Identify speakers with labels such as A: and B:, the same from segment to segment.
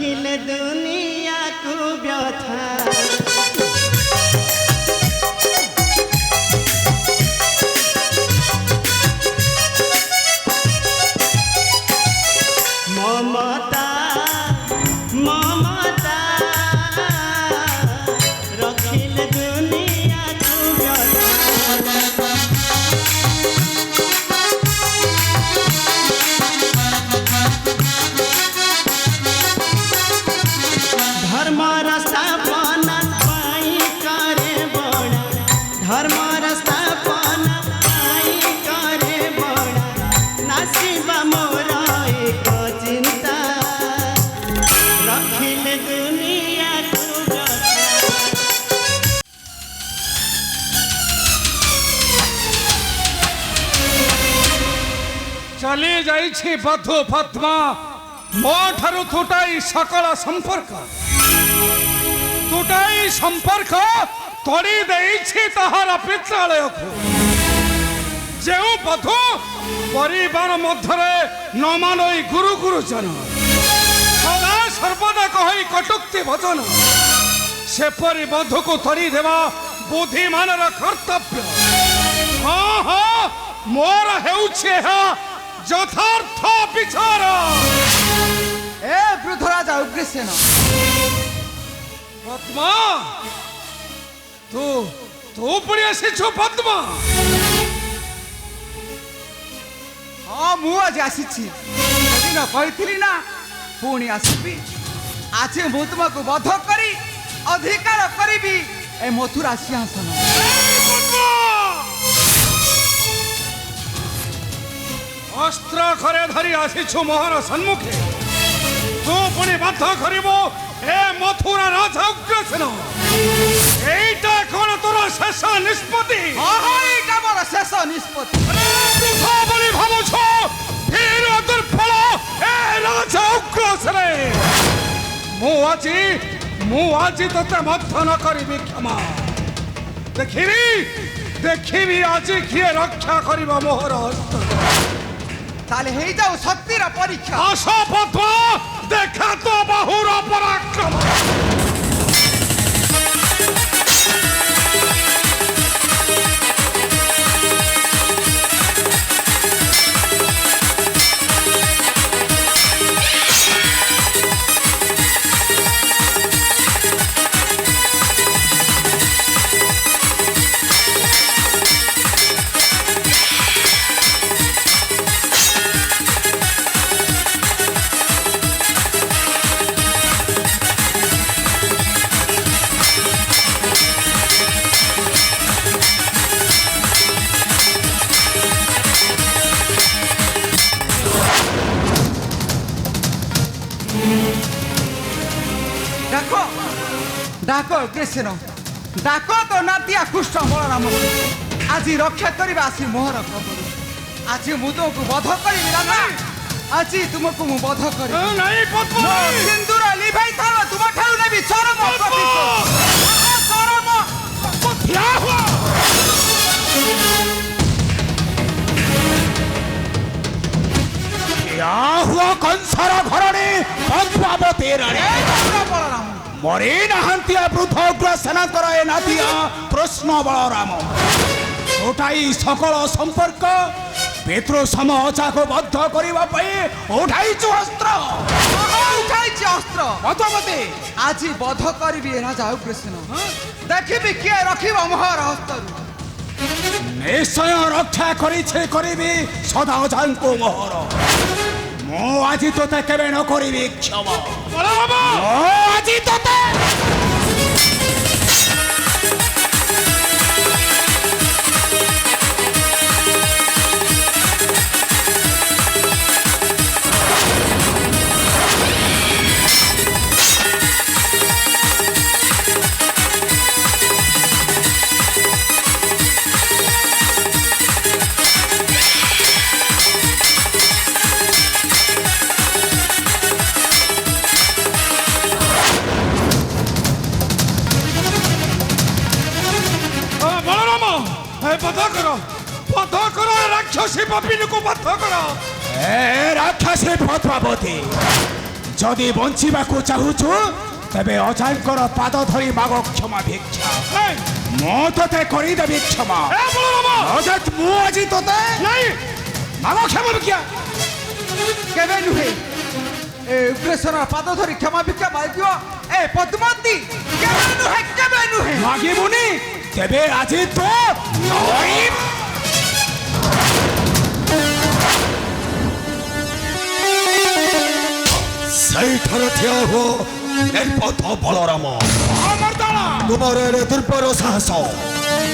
A: रखिले दुनिया को व्यथा ममता ममता रखिले दुनिया को व्यथा धर्म रास्ता बनल पाई करे बड़ा धर्म रास्ता बनल पाई करे बड़ा नासिबा मोर एक चिंता रखिले दुनिया को
B: चली जाइछि बधु पद्मा मो ठारू तुटाई सकल संपर्क तोड़ी देइछि तहार पित्रालय को जेउ बधु परिवार मध्यरे न मानई गुरु गुरुजन सदा सर्वदा कहि कटुक्ति भजन सेपरी बधु को तोड़ी देवा बुद्धिमानर कर्तव्य हाँ हाँ मोर हेउछि यथार्थ विचार
C: ए वृद्धराजा उग्रसेन
B: पद्मा तू पुणी आसीछु पद्मा
C: हाँ मु आज आसीछि दिन कहिथिली ना पुणी आसीबी आज मु तुमको बध करी अधिकार करीबी ए मथुरा सिंहासन
B: अस्त्र घरे धरी आसीछु मोहर सम्मुखे तू पुणी बद्ध करिबो ए मथुरा राजा उग्रसेन एटा कोन तोर शेष निष्पत्ति
C: एटा मोर शेष निष्पत्ति
B: बृथा बोली भाबुछो वीर दुर्फल ए राजा उग्रसेन मु आजी तते मध्य न करिबि क्षमा देखिबि आज किए रक्षा करिबो मोहर हस्त
C: ताले हे जाऊ शक्तिर परीक्षा
B: आशा पद्मा देखा तो बाहुर पराक्रम
C: डाको उग्रसेन डाको तो नातिया कुष्ठ बलराम आज रक्षा करबा आसी मोहर खबर आज मु तुमको बध करिबि राजा आज तुमको मु बध करिबि
B: नहीं पद्मा
C: सिंदूर लिभाई थाल तुम ठारू नेबि चरम प्रतिशोध चरम
B: क्या हुआ क्या हुआ कंसर घरणी पद्मावती रानी
C: बलराम
B: मरी नहांतिया वृद्ध उग्रसेन ए नातिया कृष्ण बलराम उठाई सकल संपर्क पितृ समचा को बद्ध करने उठाई अस्त्र
C: पद्मावती आज बध करी राजा उग्रसेन देखी किए रखिब मोहर हस्त
B: निश्चय रक्षा करी सदा को मोहर मु आज तोते केबे न करिबि क्षमा आज तोते बध करो राक्षसी पापिनी को बध करो ए राक्षसी पद्मावती
D: ଯଦି ବଞ୍ଚିବାକୁ ଚାହୁଁଛୁ ତେବେ ଅଜାଙ୍କର ପାଦ ଧରି ମାଗ କ୍ଷମା ଭିକ୍ଷା।
B: ନାଇଁ
D: ମୁଁ ତତେ କରିଦେବି କ୍ଷମା।
B: ଏ ବଳରାମ
D: ଅଜାତ ମୁଁ ଆଜି ତତେ
B: ନାଇଁ
D: ମାଗ କ୍ଷମା ଭିକ୍ଷା।
C: କେବେ ନୁହେଁ ଏ ଉଗ୍ରେସର ପାଦ ଧରି କ୍ଷମା ଭିକ୍ଷା ମାଗିବ ଏ ପଦ୍ମାବତୀ କେବେ ନୁହେଁ
D: ମାଗିବୁନି ତେବେ ଆଜି ତୁ
E: ସେଇଠାରେ ଠିଆ ହୁଅ ନିର୍ପଥ ବଳରାମ। ତୁମର ଏ ଦୁର୍ବଳ ସାହସ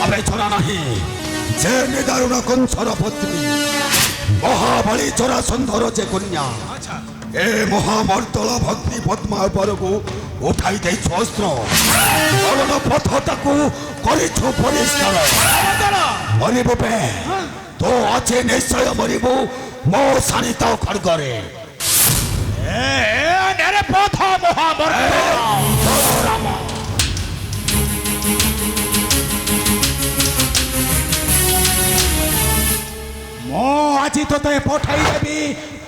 E: ଆମେ ଜଣା ନାହିଁ ଯେ ନିଦାରୁଣ କଂସର ପତ୍ନୀ ମହାବଳୀ ଜରାସନ୍ଧର ଯେ କନ୍ୟା ଏ ମହାମର୍ଦ୍ଦଳ ଭକ୍ତି ପଦ୍ମା ଉପରକୁ ଉଠାଇ ଦେଇଛୁ ଅସ୍ତ୍ର। ମରଣ ପଥ ତାକୁ କରିଛୁ ପରିଷ୍କାର। ମରିବୁ ବେ ତୁ ଅଛି ନିଶ୍ଚୟ ମରିବୁ ମୋ ଶାଣିତ ଖଡ୍ଗରେ।
D: ପଥ
E: ବଳରାମ
D: ମୁଁ ଆଜି ତତେ ପଠାଇଦେବି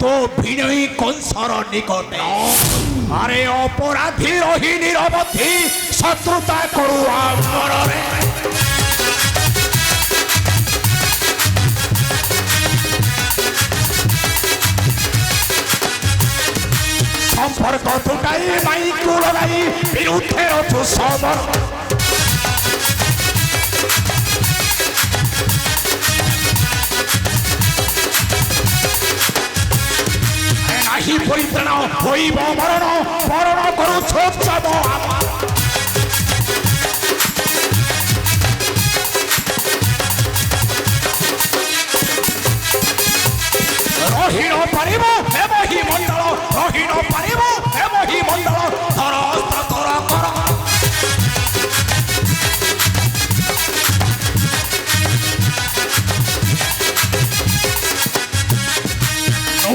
D: ତୋ ଭିଣୋଇ କଂସର ନିକଟେ। ଆରେ ଅପରାଧୀ ରହି ନିରବଧି ଶତ୍ରୁତା କରୁ ଆମରରେ। সম্পর্ক টুটাই মাইকু লগাই বিরুদ্ধে রচু সমর। নাহি পরিত্রাণ হইব মরণ মরণ করু ছোটব আমার। রহি নপারিব এবহি মণ্ডল রহি নপারিব এবহি মণ্ডল ধর অস্ত্র ধর কর।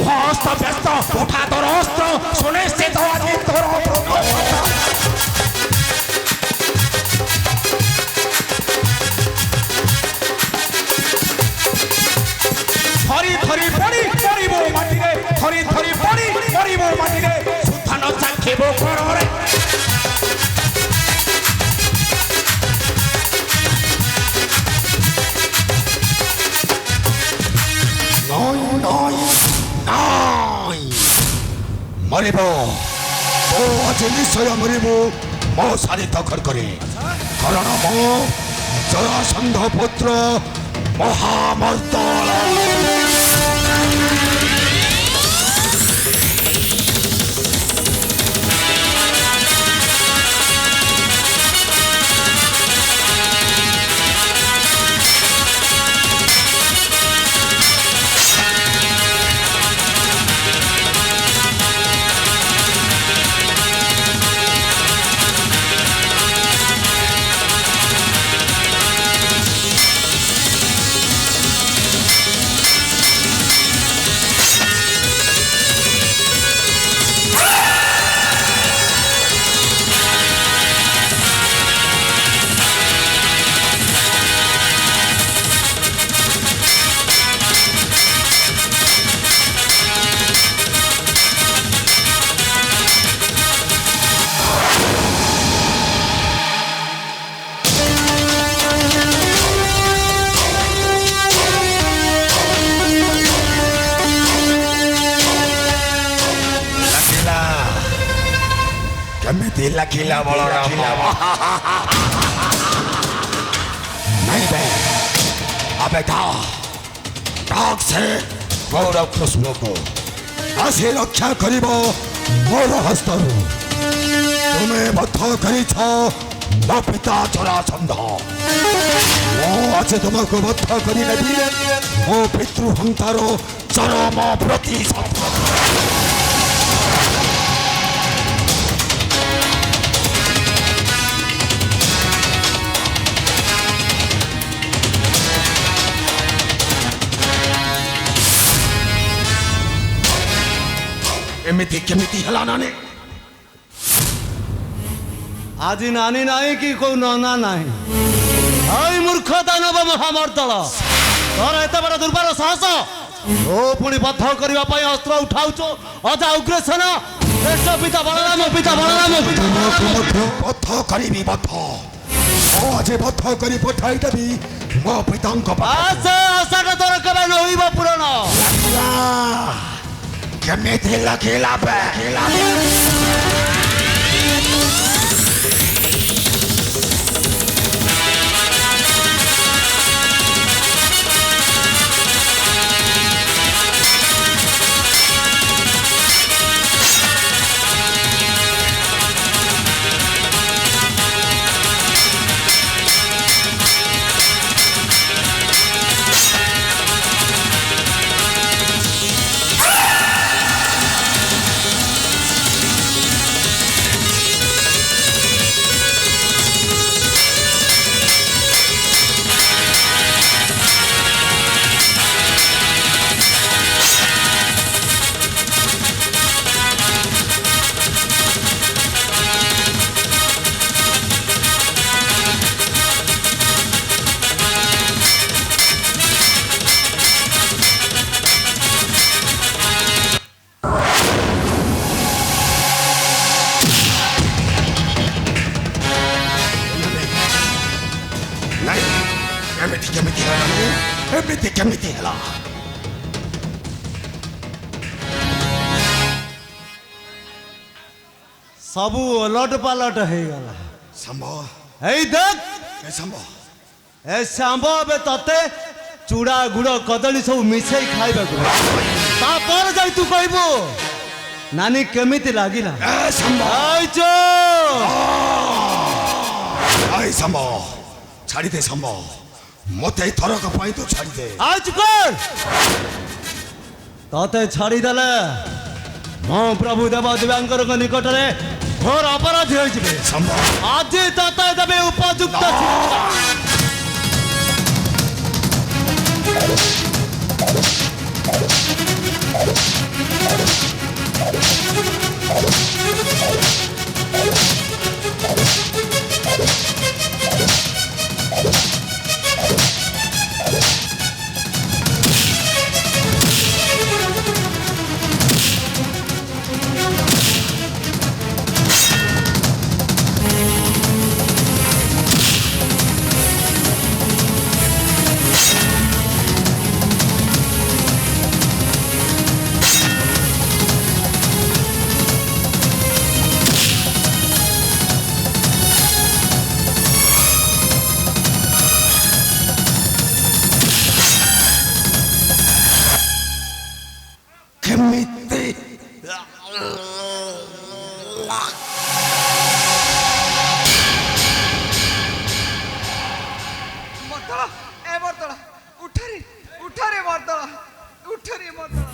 D: হস্ত ব্যস্ত উঠা তোর অস্ত্র সুনিশ্চিত আজ তোর থরি থরি পড়ি পড়িব মাটিরে থরি থরি পড়ি পড়িব মাটিরে সুধান চাখিব কররে।
E: নয় নয় নয় মরিব তো আজ নিশ্চয় মরিব ମୋ ଶାଣିତ ଖଡ୍ଗରେ। କାରଣ ମୁଁ ଜରାସନ୍ଧ ପୁତ୍ର ମହାମର୍ଦ୍ଦଳ। କେମିତି ଲାଗିଲା ବଳରାମ? ନାଇଁ ବେ ଆବେ ଡାକ ସେ ଗୌର କୃଷ୍ଣକୁ ଆସି ରକ୍ଷା କରିବ ମୋର ହସ୍ତରୁ। ତୁମେ ବଦ୍ଧ କରିଛ ମୋ ପିତା ଜରାସନ୍ଧ। ମୁଁ ଆଜି ତୁମକୁ ବଦ୍ଧ କରିନେବି ମୋ ପିତୃହନ୍ତାର ଚରମ ପ୍ରତିଶୋଧ। ଏମିତି କେମିତି ହେଲା ନାନୀ?
A: আজি নানি নাই কি কেউ ননা নাই ওই মূর্খ দানব মহামর্দল তোর এত বড় দুর্বল সাহস ও পুଣି বদ্ধ କରିବା ପାଇଁ ଅସ୍ତ୍ର ଉଠାଉଛୁ ଅଜା ଉଗ୍ରସେନ ଶ୍ରେଷ୍ଠ ପିତା ବଳରାମ
E: ତୁମକୁ ମଧ୍ୟ ବଧ କରିବି ବଧ ମୁଁ ଆଜି ବଧ କରି ପଠାଇଦେବି ମୋ ପିତାଙ୍କ
A: ଆଶା ଆଶାଟା ତୋର କେବେ ନୋଇବ ପୂରଣ।
E: କେମିତି ଲାଗିଲା ବେ କେମିତି ହେଲା
A: ସବୁ ଓଲଟ ପାଲଟ ହେଇଗଲା।
E: ସମ୍ଭ
A: ଏଇ ଦେଖ
E: ସମ୍ଭ
A: ଏ ଶାମ୍ବ ଏବେ ତତେ ଚୁଡ଼ା ଗୁଡ଼ କଦଳୀ ସବୁ ମିଶେଇ ଖାଇବାକୁ ଦେବ। ତାପରେ ଯାଇ ତୁ କହିବୁ ନାନୀ କେମିତି ଲାଗିଲା।
E: ସମ୍ଭ ଛାଡ଼ିଦେ ସମ୍ଭ ମତେ ଏଇ ଥରକ ପାଇଁ ତୁ ଛାଡ଼ିଦେ।
A: ତତେ ଛାଡ଼ିଦେଲେ ମୋ ପ୍ରଭୁ ଦେବ ଦେବାଙ୍କର ନିକଟରେ ଘୋର ଅପରାଧୀ ହୋଇଯିବେ। ଆଜି ତତେ ଦେବେ ଉପଯୁକ୍ତ
E: କେମିତି
C: ମର୍ଦ୍ଦଳା ଏ ମର୍ଦ୍ଦଳା ଉଠରେ ମର୍ଦ୍ଦଳା ଉଠରେ ମର୍ଦ୍ଦଳା।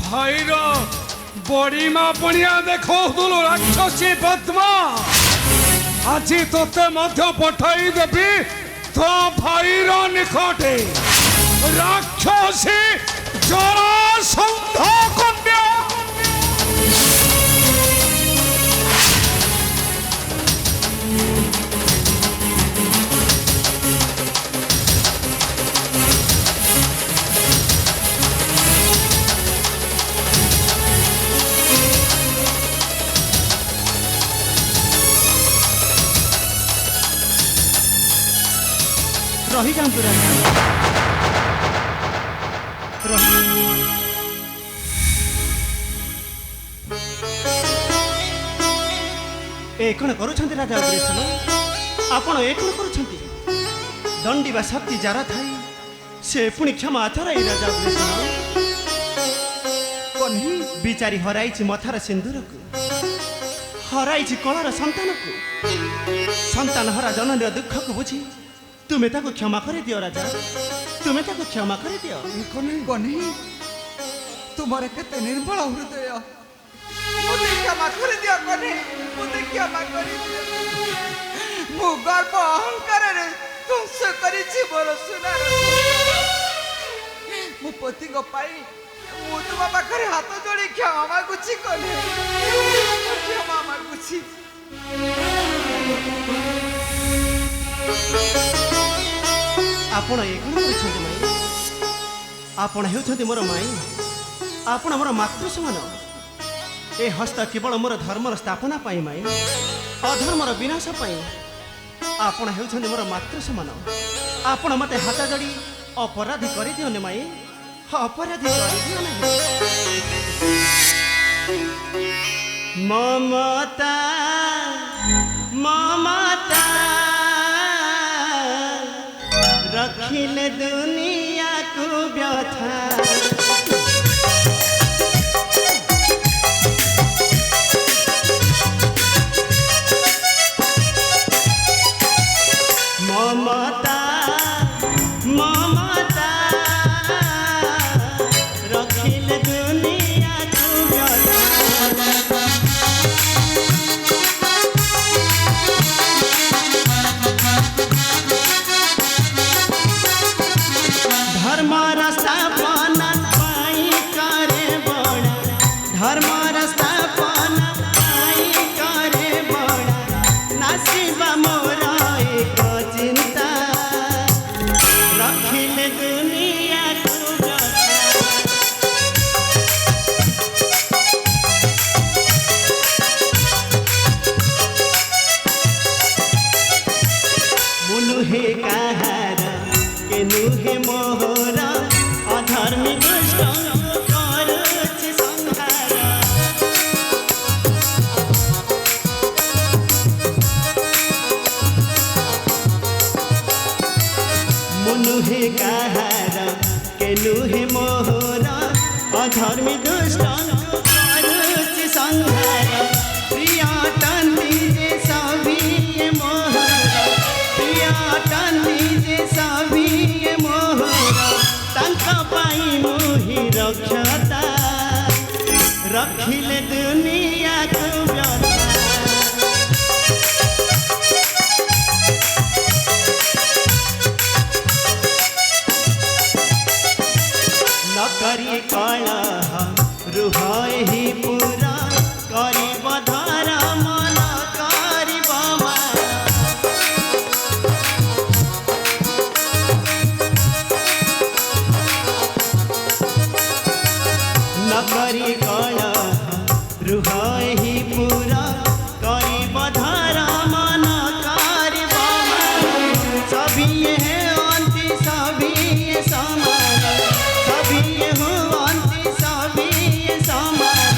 B: ଭାଇର ବଡ଼ିମା ପଣିଆ ଦେଖଉଥିଲୁ ରାକ୍ଷସୀ ପଦ୍ମା ଆଜି ତୋତେ ମଧ୍ୟ ପଠାଇ ଦେବି ତୋ ଭାଇର ନିକଟେ ରାକ୍ଷସୀ ଜରାସନ୍ଧ କନ୍ୟା।
A: ରହିଯାଆନ୍ତୁ ରାଜା। ଏ କ'ଣ କରୁଛନ୍ତି ରାଜା ଅଗ୍ରସେନ? ଆପଣ ଏ କ'ଣ କରୁଛନ୍ତି? ଦଣ୍ଡିବା ଶକ୍ତି ଯାରା ଥାଇ ସେ ପୁଣି କ୍ଷମା ଆଥରାଇ ରାଜା ଅଗ୍ରସେନ ବିଚାରି ହରାଇଛି ମଥାର ସିନ୍ଦୁରକୁ, ହରାଇଛି କଳାର ସନ୍ତାନକୁ। ସନ୍ତାନ ହରା ଜନନୀର ଦୁଃଖକୁ ବୁଝି ତୁମେ ତାକୁ କ୍ଷମା କରିଦିଅ ରାଜା, ତୁମେ ତାକୁ କ୍ଷମା କରିଦିଅ।
C: କହ୍ନେଇ ତୁମର କେତେ ନିର୍ମଳ ହୃଦୟ, ମୋତେ କ୍ଷମା କରିଦିଅ କହ୍ନେଇ, ମୋତେ କ୍ଷମା କରିଦିଅ। ମୁଁ ଗର୍ବ ଅହଙ୍କାରରେ ଧ୍ୱଂସ କରିଛି ମୋର ସୁନାର। ମୋ ପତିଙ୍କ ପାଇଁ ମୁଁ ତୁମ ପାଖରେ ହାତ ଯୋଡ଼ି କ୍ଷମା ମାଗୁଛି କହ୍ନେଇ, କ୍ଷମା ମାଗୁଛି।
A: ଆପଣ ଏ କ'ଣ କରିଛନ୍ତି ମାଇଁ? ଆପଣ ହେଉଛନ୍ତି ମୋର ମାଇଁ, ଆପଣ ମୋର ମାତୃ ସମାନ। ଏ ହସ୍ତ କେବଳ ମୋର ଧର୍ମର ସ୍ଥାପନା ପାଇଁ ମାଇଁ, ଅଧର୍ମର ବିନାଶ ପାଇଁ। ଆପଣ ହେଉଛନ୍ତି ମୋର ମାତୃ ସମାନ। ଆପଣ ମୋତେ ହାତ ଯୋଡ଼ି ଅପରାଧୀ କରିଦିଅନି ମାଇଁ, ଅପରାଧୀ କରିଦିଅ ନାହିଁ। ମମତା ମମତା ରଖିଲେ ଦୁନିଆକୁ ବ୍ୟଥା। মমতা মমতা রখিলে দুনিয়াକୁ ব্যথা। ধর্মর স্থাপনা পাই করে বড়, ধর্মর স্থাপনা পাই করে বড়। নাসিবা মোর এক চিন্তা রখিলে দুনিয়াକୁ ব্যথা। মুনুহে কাহার কে নুহে মোহর, অধর্মী দুষ্ট করুছি সংহার। মুনুহে কাহার কে নুহে মোহর, অধর্মী দুষ্ট করুছি সংহার। প্রিয়তন্তি যে সবিয়ে মোহর, প্রিয়তন্তি যে সবিয়ে মোহর। তাঙ্ক পাই মুহি রক্ষতা রখিলে দুনিয়াକୁ ব্যথা। নকরি কলহ রুহ হি পুরা, করিব ধর্ম ন করিব মায়া। নকরি কলহ রুহ হি পুরা, করিব ধর্ম ন করিব মায়া। সবিয়ে অন্তি সবিয়ে সমান, সবিয়ে হুଅନ୍ତି সবিয়ে সমান।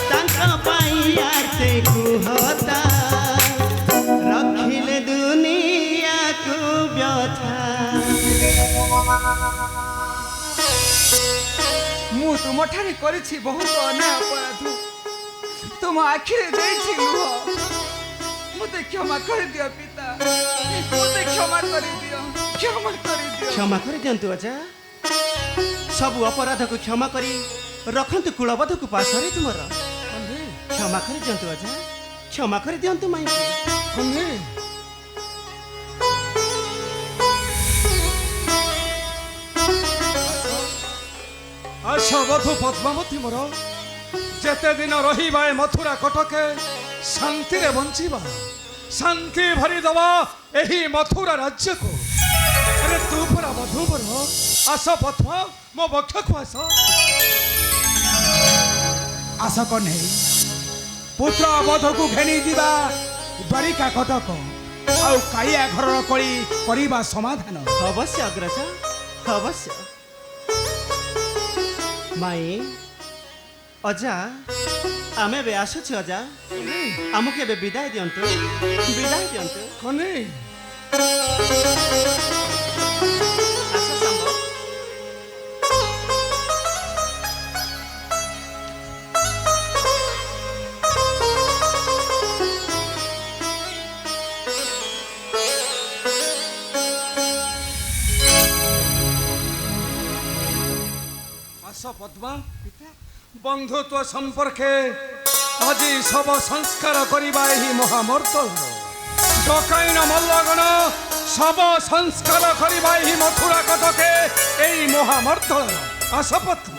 A: তাঙ্ক পাই আর্তে কুহতা রখিলে দুনিয়াକୁ ব্যথা।
C: ମୁଁ ତୁମଠାରେ କରିଛି ବହୁତ ଅନ୍ୟାୟ ଅପରାଧ। ତୁମ ଆଖିରେ ଦେଇଛି ଲୁହ। ମୋତେ କ୍ଷମା କରିଦିଅ ପିତା, ମୋତେ କ୍ଷମା କରିଦିଅ, କ୍ଷମା କରିଦିଅ।
A: କ୍ଷମା କରିଦିଅନ୍ତୁ ଅଜା, ସବୁ ଅପରାଧକୁ କ୍ଷମା କରି ରଖନ୍ତୁ କୁଳବଧକୁ ପାଶରେ ତୁମର। କ୍ଷମା କରିଦିଅନ୍ତୁ ଅଜା, କ୍ଷମା କରିଦିଅନ୍ତୁ ମାଇଁକି।
B: ଆସ ବଧୁ ପଦ୍ମାବତୀ ମୋର, ଯେତେ ଦିନ ରହିବା ଏ ମଥୁରା କଟକେ ଶାନ୍ତିରେ ବଞ୍ଚିବା, ଶାନ୍ତି ଭରିଦେବା ଏହି ମଥୁରା ରାଜ୍ୟକୁ। ଆରେ ତୁ ପରା ବଧୂବର, ଆସ ପଦ୍ମା ମୋ ବକ୍ଷକୁ ଆସ।
D: ଆସ କହ୍ନେଇ, ପୁତ୍ର ବଧକୁ ଘେନି ଯିବା ଦ୍ୱାରିକା କଟକ, ଆଉ କାଳିଆ ଘରର କଳି କରିବା ସମାଧାନ।
A: ଅବଶ୍ୟ ଅଗ୍ରଜ, ଅବଶ୍ୟ। ମାଇଁ ଅଜା, ଆମେ ଏବେ ଆସୁଛୁ ଅଜା, ଆମକୁ ଏବେ ବିଦାୟ ଦିଅନ୍ତୁ, ବିଦାୟ ଦିଅନ୍ତୁ।
B: କହ୍ନେଇ
A: ଆସ ସାମ୍ବ।
B: আস পদ্মা, বন্ধুত্ব সম্পর্কে আজি সব সংস্কার করিবা এই মহামর্তল। ডকাইন মল্লগণ সব সংস্কার করিবা এই মথুরা কটকে এই মহামর্তল। আস পদ্মা।